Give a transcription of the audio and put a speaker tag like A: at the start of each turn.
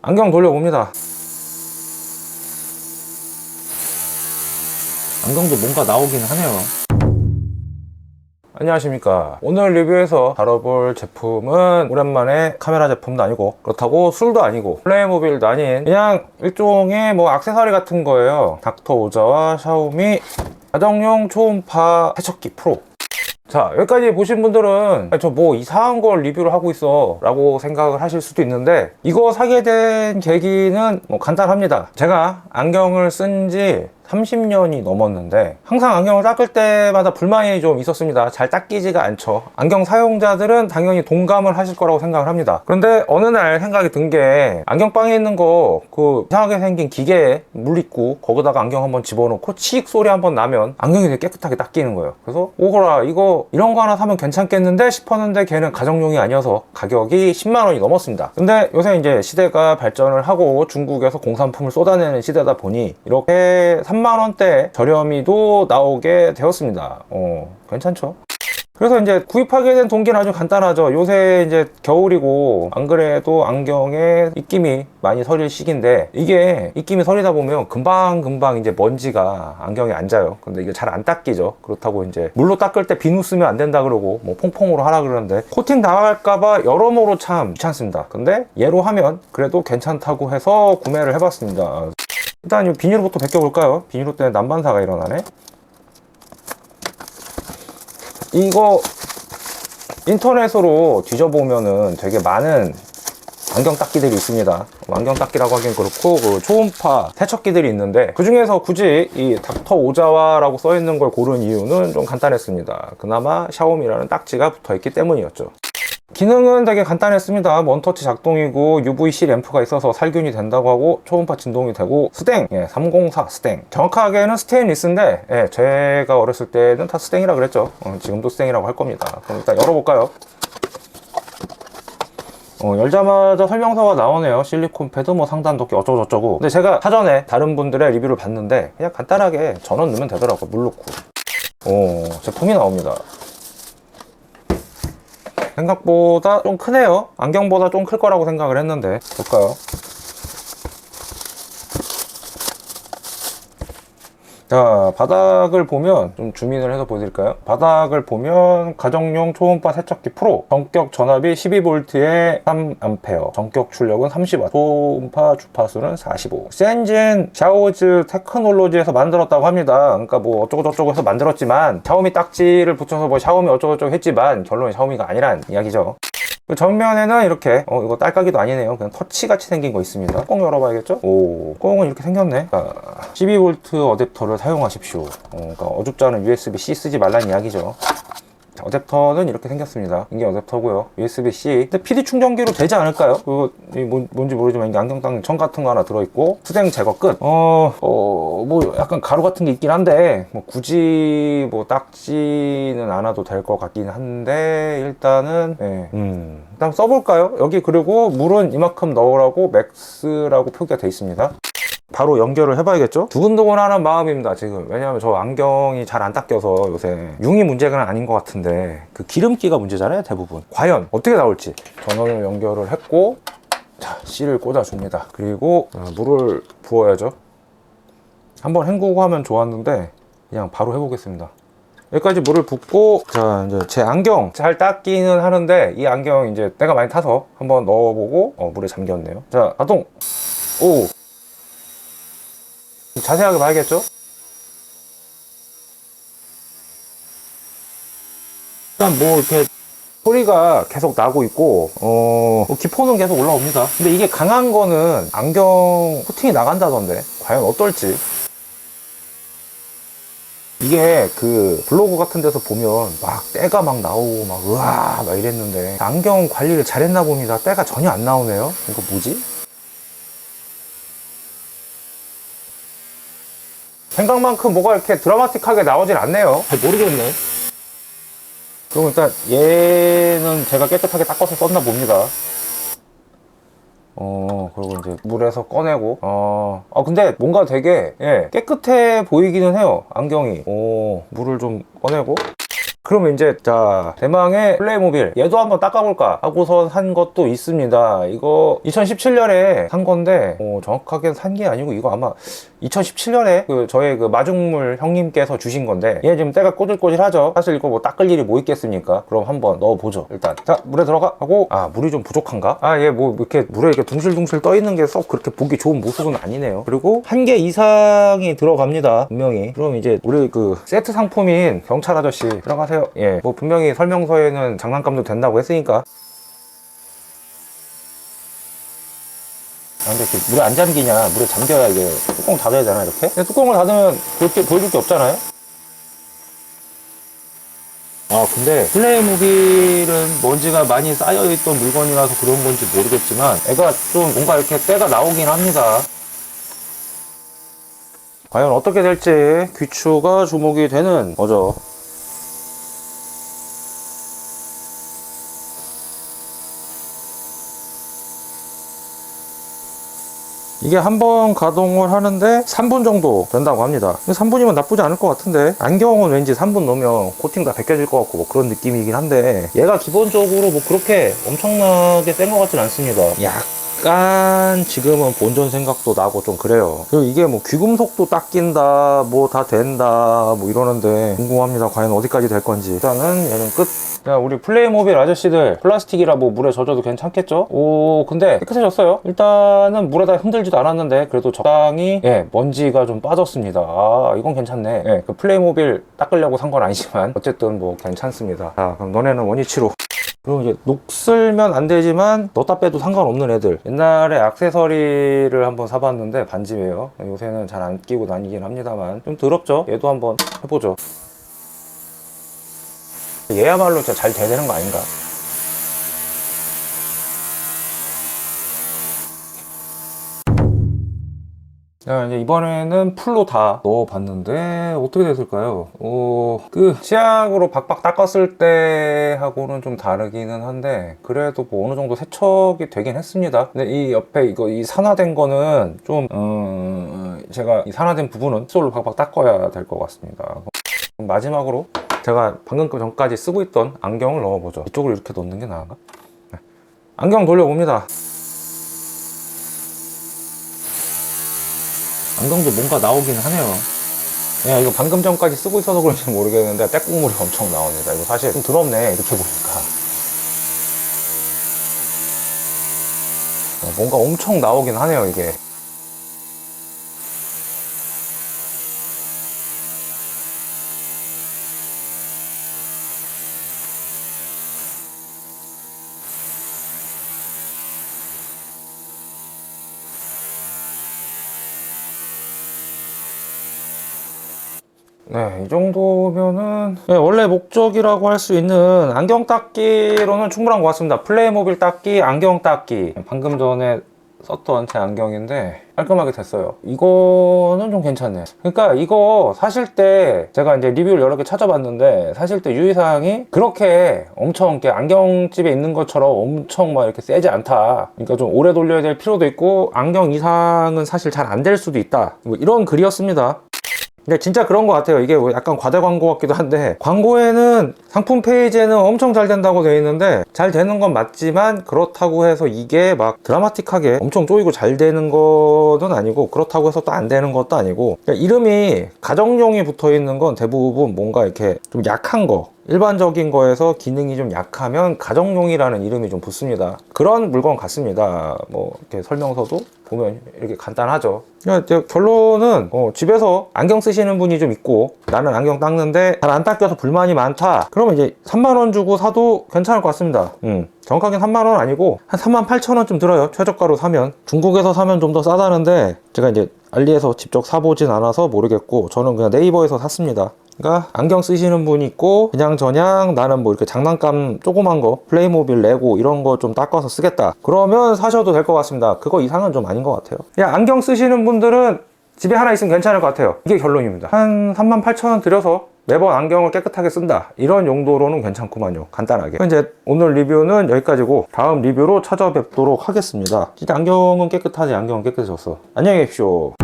A: 안경 돌려봅니다. 안경도 뭔가 나오긴 하네요. 안녕하십니까. 오늘 리뷰에서 다뤄볼 제품은 오랜만에 카메라 제품도 아니고 그렇다고 술도 아니고 플레이모빌도 아닌 그냥 일종의 뭐 액세서리 같은 거예요. 닥터오자와 샤오미 가정용 초음파 세척기 프로. 자, 여기까지 보신 분들은 저 뭐 이상한 걸 리뷰를 하고 있어 라고 생각을 하실 수도 있는데, 이거 사게 된 계기는 뭐 간단합니다. 제가 안경을 쓴 지 30년이 넘었는데 항상 안경을 닦을 때마다 불만이 좀 있었습니다. 잘 닦이지가 않죠. 안경 사용자들은 당연히 동감을 하실 거라고 생각을 합니다. 그런데 어느 날 생각이 든 게, 안경방에 있는 거 그 이상하게 생긴 기계에 물 있고 거기다가 안경 한번 집어넣고 칙 소리 한번 나면 안경이 되게 깨끗하게 닦이는 거예요. 그래서 오거라, 이런 거 하나 사면 괜찮겠는데 싶었는데 걔는 가정용이 아니어서 가격이 10만 원이 넘었습니다. 근데 요새 이제 시대가 발전을 하고 중국에서 공산품을 쏟아내는 시대다 보니 이렇게 3만 원대 저렴이도 나오게 되었습니다. 괜찮죠? 그래서 이제 구입하게 된 동기는 아주 간단하죠. 요새 이제 겨울이고 안 그래도 안경에 입김이 많이 서릴 시기인데, 이게 입김이 서리다 보면 금방 이제 먼지가 안경에 앉아요. 근데 이게 잘 안 닦이죠. 그렇다고 이제 물로 닦을 때 비누 쓰면 안 된다 그러고 뭐 퐁퐁으로 하라 그러는데 코팅 나갈까봐 여러모로 참 귀찮습니다. 근데 얘로 하면 그래도 괜찮다고 해서 구매를 해봤습니다. 일단 이 비닐부터 벗겨볼까요? 비닐로 때문에 난반사가 일어나네. 이거 인터넷으로 뒤져보면은 되게 많은 안경 닦기들이 있습니다. 안경 닦기라고 하긴 그렇고 그 초음파 세척기들이 있는데, 그 중에서 굳이 이 닥터오자와라고 써있는 걸 고른 이유는 좀 간단했습니다. 그나마 샤오미라는 딱지가 붙어있기 때문이었죠. 기능은 되게 간단했습니다. 원터치 작동이고 UVC 램프가 있어서 살균이 된다고 하고 초음파 진동이 되고 스탱, 304 스탱, 정확하게는 스테인리스인데 제가 어렸을 때는 다 스탱이라 그랬죠. 지금도 스탱이라고 할 겁니다. 그럼 일단 열어볼까요? 열자마자 설명서가 나오네요. 실리콘 패드, 뭐 상단 도끼 어쩌고저쩌고. 근데 제가 사전에 다른 분들의 리뷰를 봤는데 그냥 간단하게 전원 넣으면 되더라고요. 물 넣고. 제품이 나옵니다. 생각보다 좀 크네요. 안경보다 좀 클 거라고 생각을 했는데 볼까요? 자, 바닥을 보면 좀 줌인을 해서 보여드릴까요? 바닥을 보면 가정용 초음파 세척기 프로, 전격 전압이 12V에 3A, 전격 출력은 30W, 초음파 주파수는 45. 센진 샤오즈 테크놀로지에서 만들었다고 합니다. 그러니까 뭐 어쩌고저쩌고 해서 만들었지만 샤오미 딱지를 붙여서 뭐 샤오미 어쩌고저쩌고 했지만 결론은 샤오미가 아니란 이야기죠. 정면에는 이렇게 이거 딸깍이도 아니네요. 그냥 터치같이 생긴 거 있습니다. 꽁 열어봐야겠죠? 꽁은 이렇게 생겼네. 12V 어댑터를 사용하십시오. 그러니까 어줍지 않은 USB-C 쓰지 말라는 이야기죠. 자, 어댑터는 이렇게 생겼습니다. 이게 어댑터고요. USB-C. 근데 PD 충전기로 되지 않을까요? 그거 뭔지 모르지만 이게 안경 닦는 천 같은 거 하나 들어있고, 수생 제거 끝. 뭐 약간 가루 같은 게 있긴 한데 뭐 굳이 뭐 닦지는 않아도 될 것 같긴 한데 일단은 일단 써볼까요? 여기 그리고 물은 이만큼 넣으라고 맥스라고 표기가 돼 있습니다. 바로 연결을 해봐야겠죠? 두근두근하는 마음입니다 지금. 왜냐면 저 안경이 잘 안 닦여서 요새 융이 문제가 아닌 것 같은데 그 기름기가 문제잖아요 대부분. 과연 어떻게 나올지. 전원을 연결을 했고, 자, C를 꽂아줍니다. 그리고 물을 부어야죠. 한번 헹구고 하면 좋았는데 그냥 바로 해보겠습니다. 여기까지 물을 붓고, 자, 이제 제 안경 잘 닦기는 하는데 이 안경 이제 때가 많이 타서 한번 넣어보고 물에 잠겼네요. 자, 가동. 오, 자세하게 봐야겠죠? 일단 뭐 이렇게 소리가 계속 나고 있고 기포는 계속 올라옵니다. 근데 이게 강한 거는 안경 코팅이 나간다던데 과연 어떨지. 이게 그 블로그 같은 데서 보면 막 때가 막 나오고 막 으아 막 이랬는데 안경 관리를 잘했나 봅니다. 때가 전혀 안 나오네요. 이거 뭐지? 생각만큼 뭐가 이렇게 드라마틱하게 나오질 않네요. 잘 모르겠네. 그럼 일단 얘는 제가 깨끗하게 닦아서 썼나 봅니다. 그리고 이제 물에서 꺼내고 근데 뭔가 되게 깨끗해 보이기는 해요 안경이. 물을 좀 꺼내고 그러면 이제 자 대망의 플레이모빌 얘도 한번 닦아볼까 하고서 산 것도 있습니다. 이거 2017년에 산 건데 정확하게 산 게 아니고 이거 아마 2017년에 저의 마중물 형님께서 주신 건데 얘 지금 때가 꼬질꼬질하죠. 사실 이거 뭐 닦을 일이 뭐 있겠습니까? 그럼 한번 넣어보죠. 일단 자 물에 들어가 하고 물이 좀 부족한가? 얘 뭐 이렇게 물에 이렇게 둥실둥실 떠 있는 게 썩 그렇게 보기 좋은 모습은 아니네요. 그리고 한 개 이상이 들어갑니다 분명히. 그럼 이제 우리 세트 상품인 경찰 아저씨 들어가세요. 예, 뭐 분명히 설명서에는 장난감도 된다고 했으니까. 근데 이렇게 물에 안 잠기냐? 물에 잠겨야 이게 뚜껑 닫아야 되나 이렇게? 근데 뚜껑을 닫으면 그렇게 보여줄 게 없잖아요? 근데 플레이모빌은 먼지가 많이 쌓여있던 물건이라서 그런 건지 모르겠지만 애가 좀 뭔가 이렇게 때가 나오긴 합니다. 과연 어떻게 될지 귀추가 주목이 되는 거죠. 이게 한번 가동을 하는데 3분 정도 된다고 합니다. 3분이면 나쁘지 않을 것 같은데 안경은 왠지 3분 넣으면 코팅 다 벗겨질 것 같고 뭐 그런 느낌이긴 한데 얘가 기본적으로 뭐 그렇게 엄청나게 센 것 같진 않습니다. 약간 지금은 본전 생각도 나고 좀 그래요. 그리고 이게 뭐 귀금속도 닦인다 뭐 다 된다 뭐 이러는데 궁금합니다. 과연 어디까지 될 건지. 일단은 얘는 끝. 자, 우리 플레이모빌 아저씨들 플라스틱이라 뭐 물에 젖어도 괜찮겠죠? 근데 깨끗해졌어요. 일단은 물에다 흔들지도 않았는데 그래도 적당히 먼지가 좀 빠졌습니다. 이건 괜찮네. 그 플레이모빌 닦으려고 산 건 아니지만 어쨌든 뭐 괜찮습니다. 자, 그럼 너네는 원위치로. 그리고 이제 녹슬면 안 되지만 넣다 빼도 상관없는 애들. 옛날에 액세서리를 한번 사봤는데 반지예요. 요새는 잘 안 끼고 다니긴 합니다만 좀 더럽죠? 얘도 한번 해보죠. 얘야말로 진짜 잘 돼야 되는 거 아닌가? 자, 이제 이번에는 풀로 다 넣어봤는데 어떻게 됐을까요? 치약으로 박박 닦았을 때 하고는 좀 다르기는 한데 그래도 뭐 어느 정도 세척이 되긴 했습니다. 근데 이 옆에 이 산화된 거는 좀 제가 이 산화된 부분은 칫솔로 박박 닦아야 될 것 같습니다. 마지막으로 제가 방금 전까지 쓰고 있던 안경을 넣어보죠. 이쪽을 이렇게 넣는 게 나은가? 네. 안경 돌려봅니다. 안경도 뭔가 나오긴 하네요. 야, 이거 방금 전까지 쓰고 있어서 그런지 모르겠는데 때국물이 엄청 나옵니다. 이거 사실 좀 더럽네 이렇게 보니까. 뭔가 엄청 나오긴 하네요 이게. 네, 이 정도면은 원래 목적이라고 할 수 있는 안경 닦기로는 충분한 것 같습니다. 플레이모빌 닦기, 안경 닦기. 방금 전에 썼던 제 안경인데 깔끔하게 됐어요. 이거는 좀 괜찮네. 그러니까 이거 사실 때 제가 이제 리뷰를 여러 개 찾아봤는데 사실 때 유의사항이 그렇게 엄청 이렇게 안경집에 있는 것처럼 엄청 막 이렇게 세지 않다. 그러니까 좀 오래 돌려야 될 필요도 있고 안경 이상은 사실 잘 안 될 수도 있다. 뭐 이런 글이었습니다. 근데 진짜 그런 것 같아요. 이게 약간 과대 광고 같기도 한데 광고에는 상품 페이지에는 엄청 잘 된다고 되어 있는데 잘 되는 건 맞지만 그렇다고 해서 이게 막 드라마틱하게 엄청 쪼이고 잘 되는 것은 아니고 그렇다고 해서 또 안 되는 것도 아니고 그러니까 이름이 가정용이 붙어 있는 건 대부분 뭔가 이렇게 좀 약한 거 일반적인 거에서 기능이 좀 약하면 가정용이라는 이름이 좀 붙습니다. 그런 물건 같습니다. 뭐 이렇게 설명서도 보면 이렇게 간단하죠. 그러니까 결론은 집에서 안경 쓰시는 분이 좀 있고 나는 안경 닦는데 잘 안 닦여서 불만이 많다. 그러면 이제 3만 원 주고 사도 괜찮을 것 같습니다. 정확하게 3만 원 아니고 한 38,000원쯤 들어요. 최저가로 사면. 중국에서 사면 좀 더 싸다는데 제가 이제 알리에서 직접 사보진 않아서 모르겠고 저는 그냥 네이버에서 샀습니다. 그러니까 안경 쓰시는 분이 있고 그냥 저냥 나는 뭐 이렇게 장난감 조그만 거 플레이모빌 레고 이런 거 좀 닦아서 쓰겠다 그러면 사셔도 될 것 같습니다. 그거 이상은 좀 아닌 것 같아요. 그냥 안경 쓰시는 분들은 집에 하나 있으면 괜찮을 것 같아요. 이게 결론입니다. 한 38,000원 들여서 매번 안경을 깨끗하게 쓴다 이런 용도로는 괜찮구만요. 간단하게. 이제 오늘 리뷰는 여기까지고 다음 리뷰로 찾아뵙도록 하겠습니다. 진짜 안경은 깨끗하지. 안경은 깨끗해졌어. 안녕히 계십시오.